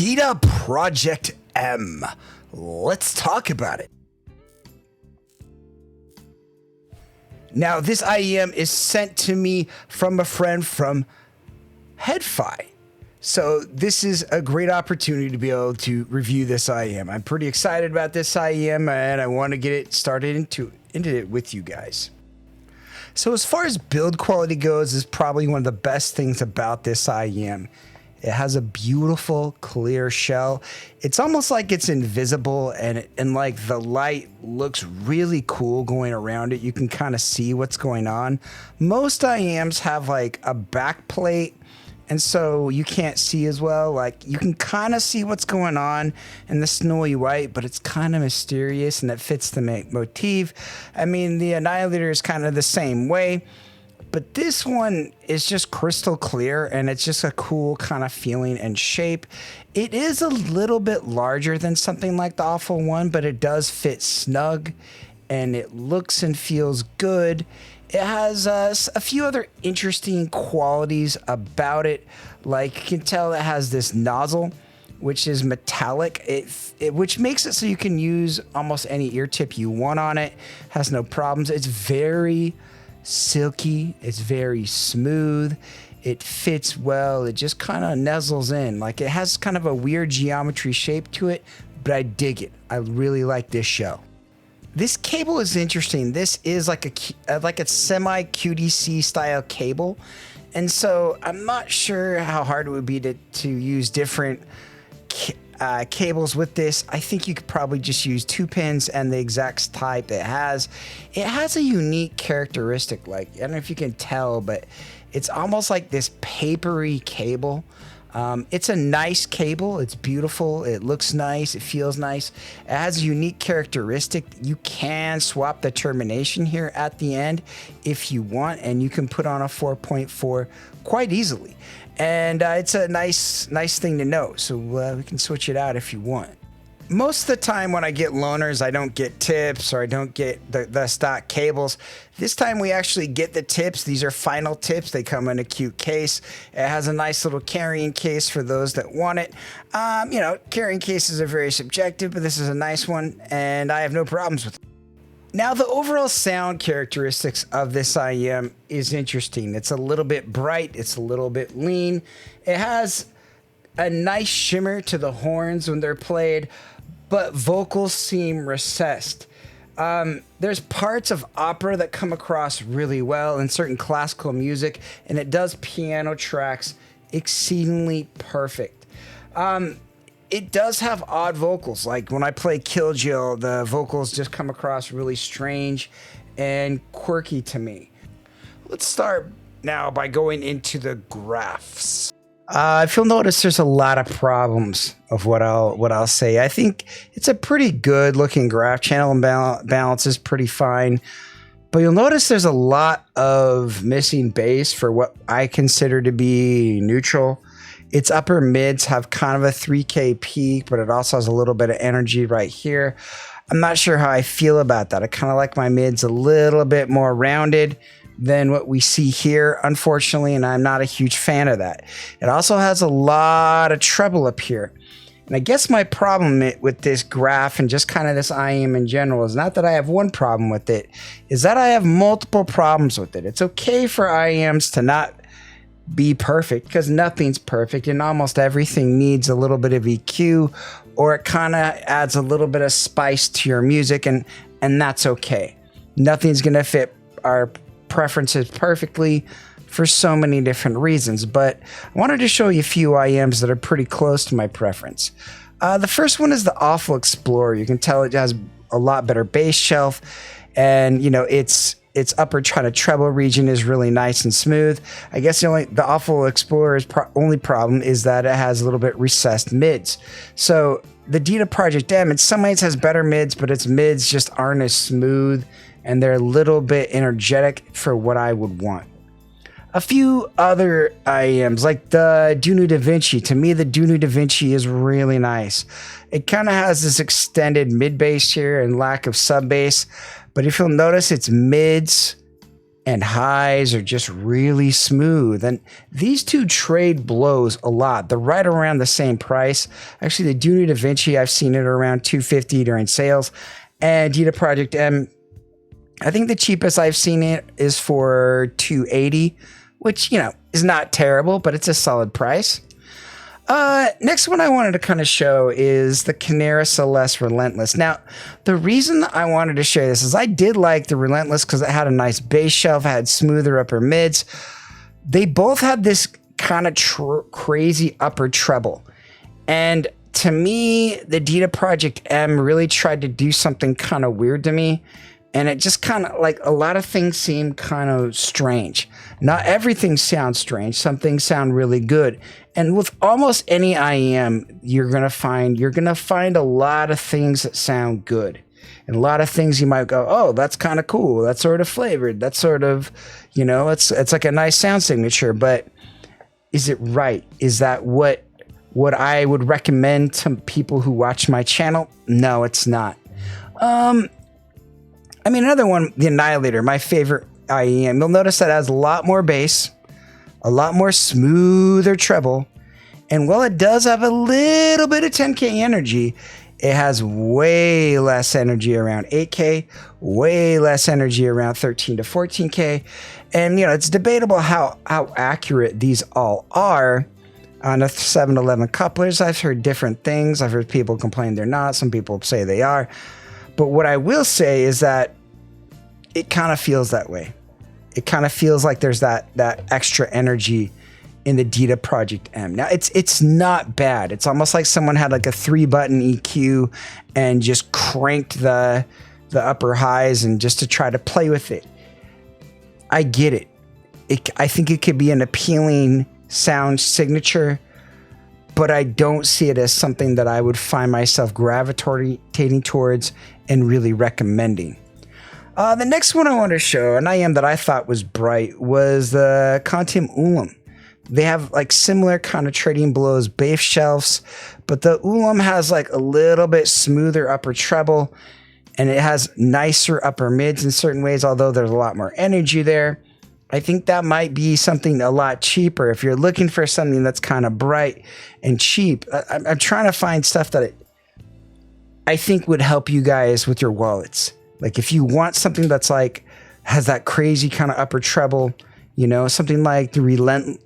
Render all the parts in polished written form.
DITA Project M. Let's talk about it. Now, this IEM is sent to me from a friend from HeadFi. So this is a great opportunity to be able to review this IEM. I'm pretty excited about this IEM and I want to get it started into it with you guys. So as far as build quality goes, is probably one of the best things about this IEM. It has a beautiful clear shell. It's almost like it's invisible and like the light looks really cool going around it. You can kind of see what's going on. Most IEMs have like a back plate, and so you can't see as well. Like you can kind of see what's going on in the snowy white, but it's kind of mysterious and it fits the motif. I mean, the Annihilator is kind of the same way, but this one is just crystal clear and it's just a cool kind of feeling and shape. It is a little bit larger than something like the Awful One, but it does fit snug and it looks and feels good. It has a few other interesting qualities about it. Like you can tell it has this nozzle, which is metallic, which makes it so you can use almost any ear tip you want on it. Has no problems. It's very silky. It's very smooth. It fits well. It just kind of nuzzles in. Like it has kind of a weird geometry shape to it, but I dig it. I really like this shell. This cable is interesting. This is like a semi QDC style cable. And so I'm not sure how hard it would be to use different cables with this. I think you could probably just use 2 pins and the exact type it has. It has a unique characteristic. Like, I don't know if you can tell, but it's almost like this papery cable. It's a nice cable. It's beautiful. It looks nice. It feels nice. It has a unique characteristic. You can swap the termination here at the end if you want, and you can put on a 4.4 quite easily. And it's a nice thing to know. So we can switch it out if you want. Most of the time when I get loaners, I don't get tips or I don't get the stock cables. This time we actually get the tips. These are final tips. They come in a cute case. It has a nice little carrying case for those that want it. You know, carrying cases are very subjective, but this is a nice one and I have no problems with it. Now, the overall sound characteristics of this IEM is interesting. It's a little bit bright. It's a little bit lean. It has a nice shimmer to the horns when they're played, but vocals seem recessed. There's parts of opera that come across really well in certain classical music, and it does piano tracks exceedingly perfect. It does have odd vocals. Like when I play Kill Jill, the vocals just come across really strange and quirky to me. Let's start now by going into the graphs. If you'll notice, there's a lot of problems of what I'll say. I think it's a pretty good looking graph. Channel and balance is pretty fine, but you'll notice there's a lot of missing bass for what I consider to be neutral. Its upper mids have kind of a 3K peak, but it also has a little bit of energy right here. I'm not sure how I feel about that. I kind of like my mids a little bit more rounded than what we see here, unfortunately, and I'm not a huge fan of that. It also has a lot of treble up here. And I guess my problem with this graph and just kind of this IEM in general is not that I have one problem with it, is that I have multiple problems with it. It's okay for IEMs to not be perfect because nothing's perfect and almost everything needs a little bit of EQ, or it kind of adds a little bit of spice to your music, and that's okay. Nothing's going to fit our preferences perfectly for so many different reasons, but I wanted to show you a few IEMs that are pretty close to my preference. The first one is the Awful Explorer. You can tell it has a lot better bass shelf, and you know its upper kind of treble region is really nice and smooth. I guess the Awful Explorer's only problem is that it has a little bit recessed mids. So the DITA Project M in some ways has better mids, but its mids just aren't as smooth and they're a little bit energetic for what I would want. A few other IEMs like the Dunu Da Vinci. To me, the Dunu Da Vinci is really nice. It kind of has this extended mid bass here and lack of sub bass. But if you'll notice, its mids and highs are just really smooth. And these two trade blows a lot. They're right around the same price. Actually, the DITA Da Vinci, I've seen it around $250 during sales. And DITA Project M, I think the cheapest I've seen it is for $280, which, is not terrible, but it's a solid price. Next one I wanted to kind of show is the Canera Celeste Relentless. Now, the reason I wanted to show this is I did like the Relentless because it had a nice bass shelf, it had smoother upper mids. They both had this kind of crazy upper treble. And to me, the DITA Project M really tried to do something kind of weird to me. And it just kind of like a lot of things seem kind of strange. Not everything sounds strange. Some things sound really good. And with almost any IEM, you're gonna find a lot of things that sound good, and a lot of things you might go, oh, that's kind of cool. That's sort of flavored. That's sort of, it's like a nice sound signature. But is it right? Is that what I would recommend to people who watch my channel? No, it's not. Another one, the Annihilator, my favorite IEM. You'll notice that it has a lot more bass, a lot more smoother treble, and while it does have a little bit of 10K energy, it has way less energy around 8K, way less energy around 13 to 14K, and it's debatable how accurate these all are. On the 711 couplers, I've heard different things. I've heard people complain they're not. Some people say they are. But what I will say is that it kind of feels that way. It kind of feels like there's that extra energy in the DITA Project M. Now, it's not bad. It's almost like someone had like a 3-button EQ and just cranked the upper highs and just to try to play with it. I get it. I think it could be an appealing sound signature, but I don't see it as something that I would find myself gravitating towards and really recommending. The next one I want to show, an IM that I thought was bright, was the Contim Ulam. They have like similar kind of trading blows, bass shelves, but the Ulam has like a little bit smoother upper treble, and it has nicer upper mids in certain ways, although there's a lot more energy there. I think that might be something a lot cheaper. If you're looking for something that's kind of bright and cheap, I'm trying to find stuff that I think would help you guys with your wallets. Like if you want something that's like, has that crazy kind of upper treble, something like the Relentless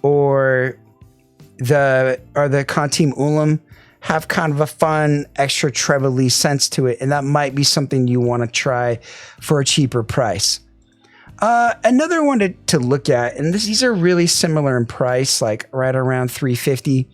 or the Contim Ulam have kind of a fun extra trebly sense to it, and that might be something you want to try for a cheaper price. Another one to look at, and these are really similar in price, like right around $350.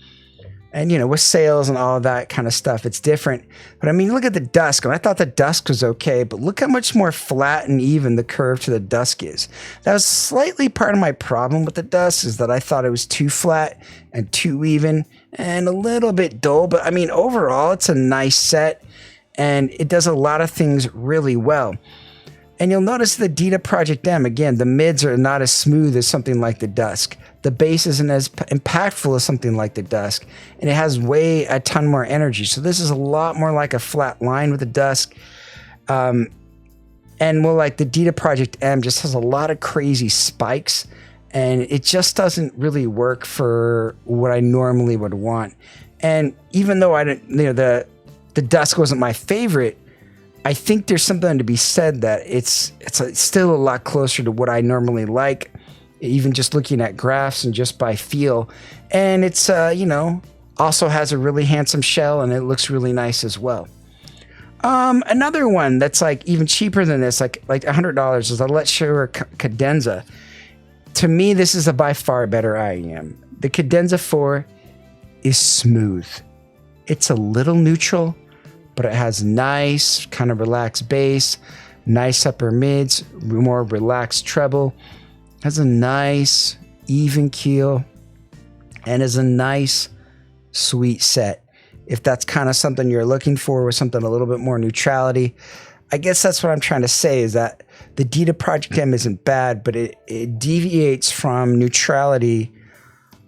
And, with sales and all of that kind of stuff, it's different. But look at the dusk, and I thought the dusk was okay, but look how much more flat and even the curve to the dusk is. That was slightly part of my problem with the dusk, is that I thought it was too flat and too even and a little bit dull. But overall, it's a nice set, and it does a lot of things really well. And you'll notice the DITA Project M, again, the mids are not as smooth as something like the dusk. The bass isn't as impactful as something like the dusk, and it has a ton more energy. So this is a lot more like a flat line with the dusk. And like the DITA Project M just has a lot of crazy spikes, and it just doesn't really work for what I normally would want. And even though the dusk wasn't my favorite, I think there's something to be said that it's still a lot closer to what I normally like, even just looking at graphs and just by feel. And it's, also has a really handsome shell, and it looks really nice as well. Another one that's like even cheaper than this, like $100, is the Let's Show Cadenza. To me, this is a by far better IEM. The Cadenza 4 is smooth. It's a little neutral, but it has nice kind of relaxed bass, nice upper mids, more relaxed treble, has a nice even keel, and is a nice sweet set. If that's kind of something you're looking for with something a little bit more neutrality, I guess that's what I'm trying to say, is that the DITA Project M isn't bad, but it deviates from neutrality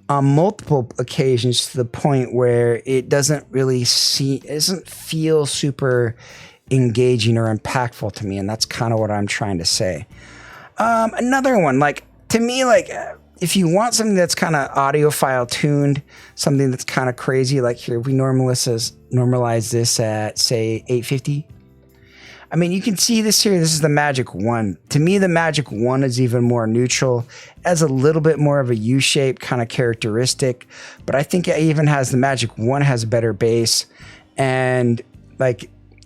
on multiple occasions to the point where it doesn't feel super engaging or impactful to me, and that's kind of what I'm trying to say. Another one, like, to me, like, if you want something that's kind of audiophile tuned, something that's kind of crazy, like here, we normalize this at, say, 850. I mean, you can see this here. This is the Magic 1. To me, the Magic 1 is even more neutral, has a little bit more of a U-shape kind of characteristic, but I think it even has the Magic 1 has a better bass and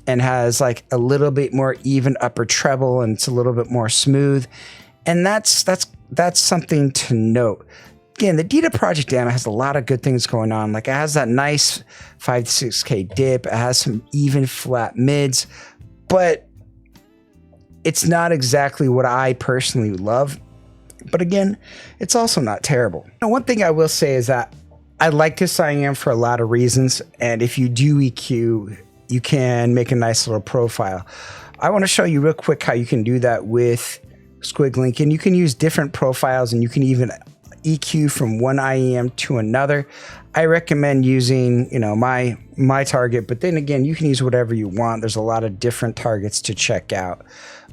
has like a little bit more even upper treble, and it's a little bit more smooth. And that's something to note. Again, the DITA Project M has a lot of good things going on. Like, it has that nice 5 to 6K dip. It has some even flat mids, but it's not exactly what I personally love. But again, it's also not terrible. Now, one thing I will say is that I like this IM for a lot of reasons. And if you do EQ, you can make a nice little profile. I want to show you real quick how you can do that with Squiglink, and you can use different profiles, and you can even EQ from one IEM to another. I recommend using, my target, but then again, you can use whatever you want. There's a lot of different targets to check out,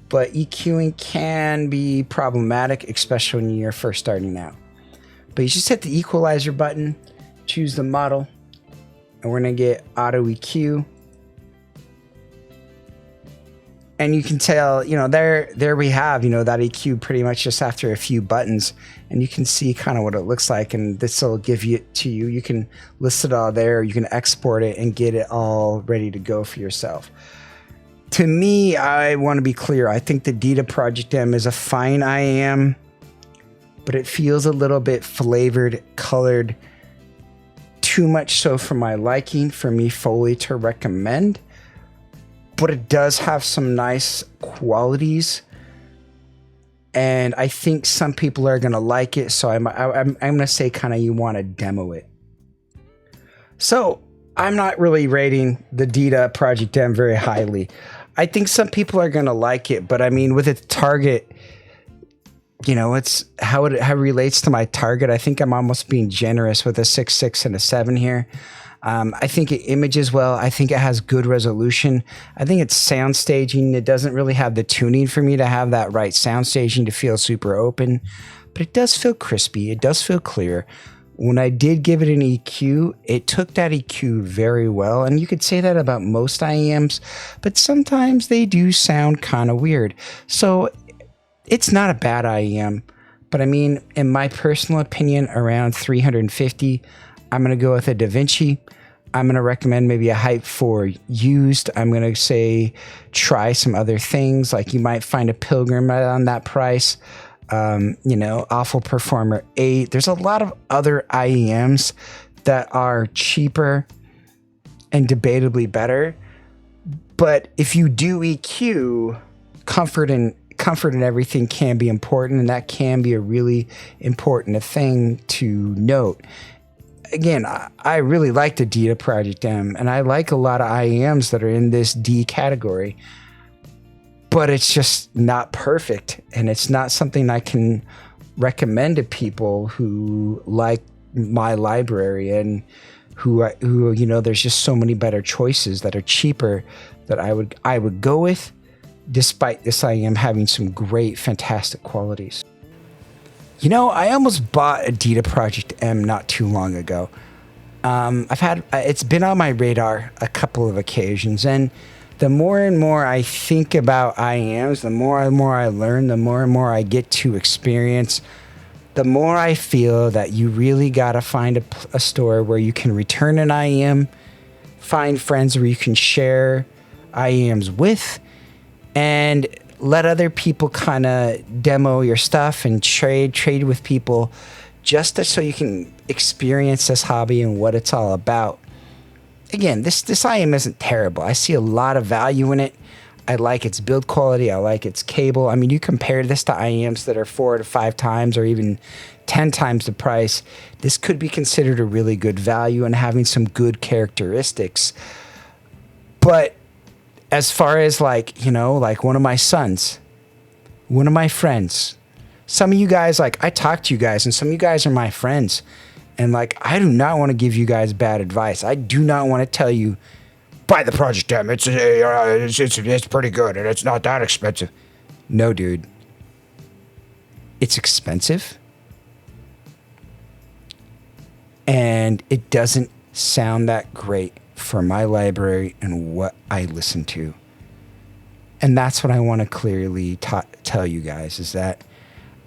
but EQing can be problematic, especially when you're first starting out. But you just hit the equalizer button, choose the model, and we're going to get auto EQ. And you can tell, there we have, that EQ pretty much just after a few buttons, and you can see kind of what it looks like, and this will give it to you. You can list it all there. You can export it and get it all ready to go for yourself. To me, I want to be clear. I think the DITA Project M is a fine IAM, but it feels a little bit flavored, colored, too much so for my liking, for me fully to recommend. But it does have some nice qualities, and I think some people are going to like it. So I'm going to say kind of you want to demo it. So I'm not really rating the DITA Project M very highly. I think some people are going to like it, but I mean, with its target, it's how it relates to my target. I think I'm almost being generous with a 6.6 and a 7 here. I think it images well. I think it has good resolution. I think it's sound staging. It doesn't really have the tuning for me to have that right sound staging to feel super open, but it does feel crispy. It does feel clear. When I did give it an EQ, it took that EQ very well. And you could say that about most IEMs, but sometimes they do sound kind of weird. So it's not a bad IEM, but I mean, in my personal opinion, around 350, I'm going to go with a DaVinci. I'm going to recommend maybe a Hype 4 used. I'm going to say try some other things. Like, you might find a Pilgrim on that price. Awful Performer 8. There's a lot of other IEMs that are cheaper and debatably better. But if you do EQ, comfort and everything can be important, and that can be a really important thing to note. Again, I really like the DITA Project M, and I like a lot of IEMs that are in this D category, but it's just not perfect, and it's not something I can recommend to people who like my library and who there's just so many better choices that are cheaper that I would go with, despite this IEM having some great, fantastic qualities. I almost bought a DITA Project M not too long ago. It's been on my radar a couple of occasions, and the more and more I think about IEMs, the more and more I learn, the more and more I get to experience, the more I feel that you really got to find a store where you can return an IEM, find friends where you can share IEMs with, and let other people kind of demo your stuff and trade with people, just so you can experience this hobby and what it's all about. Again, this IEM isn't terrible. I see a lot of value in it. I like its build quality. I like its cable. I mean, you compare this to IEMs that are 4 to 5 times or even 10 times the price. This could be considered a really good value and having some good characteristics. But as far as like one of my sons, one of my friends, some of you guys, I talk to you guys, and some of you guys are my friends. And I do not want to give you guys bad advice. I do not want to tell you buy the Project M. It's pretty good, and it's not that expensive. No, dude. It's expensive. And it doesn't sound that great for my library and what I listen to. And that's what I want to clearly tell you guys, is that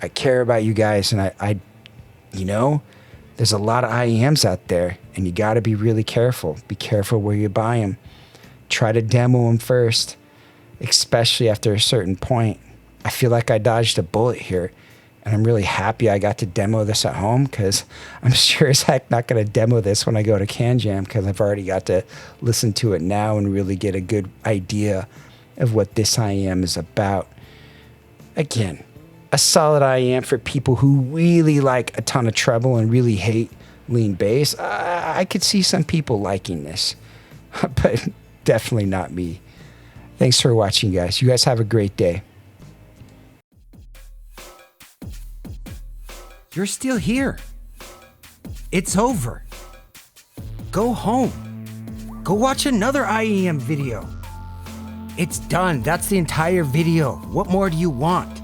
I care about you guys, and I you know, there's a lot of IEMs out there, and you got to be really careful. Be careful where you buy them. Try to demo them first, especially after a certain point. I feel like I dodged a bullet here, and I'm really happy I got to demo this at home, because I'm sure as heck not going to demo this when I go to Can Jam, because I've already got to listen to it now and really get a good idea of what this IEM is about. Again, a solid IEM for people who really like a ton of treble and really hate lean bass. I could see some people liking this, but definitely not me. Thanks for watching, guys. You guys have a great day. You're still here. It's over. Go home. Go watch another IEM video. It's done. That's the entire video. What more do you want?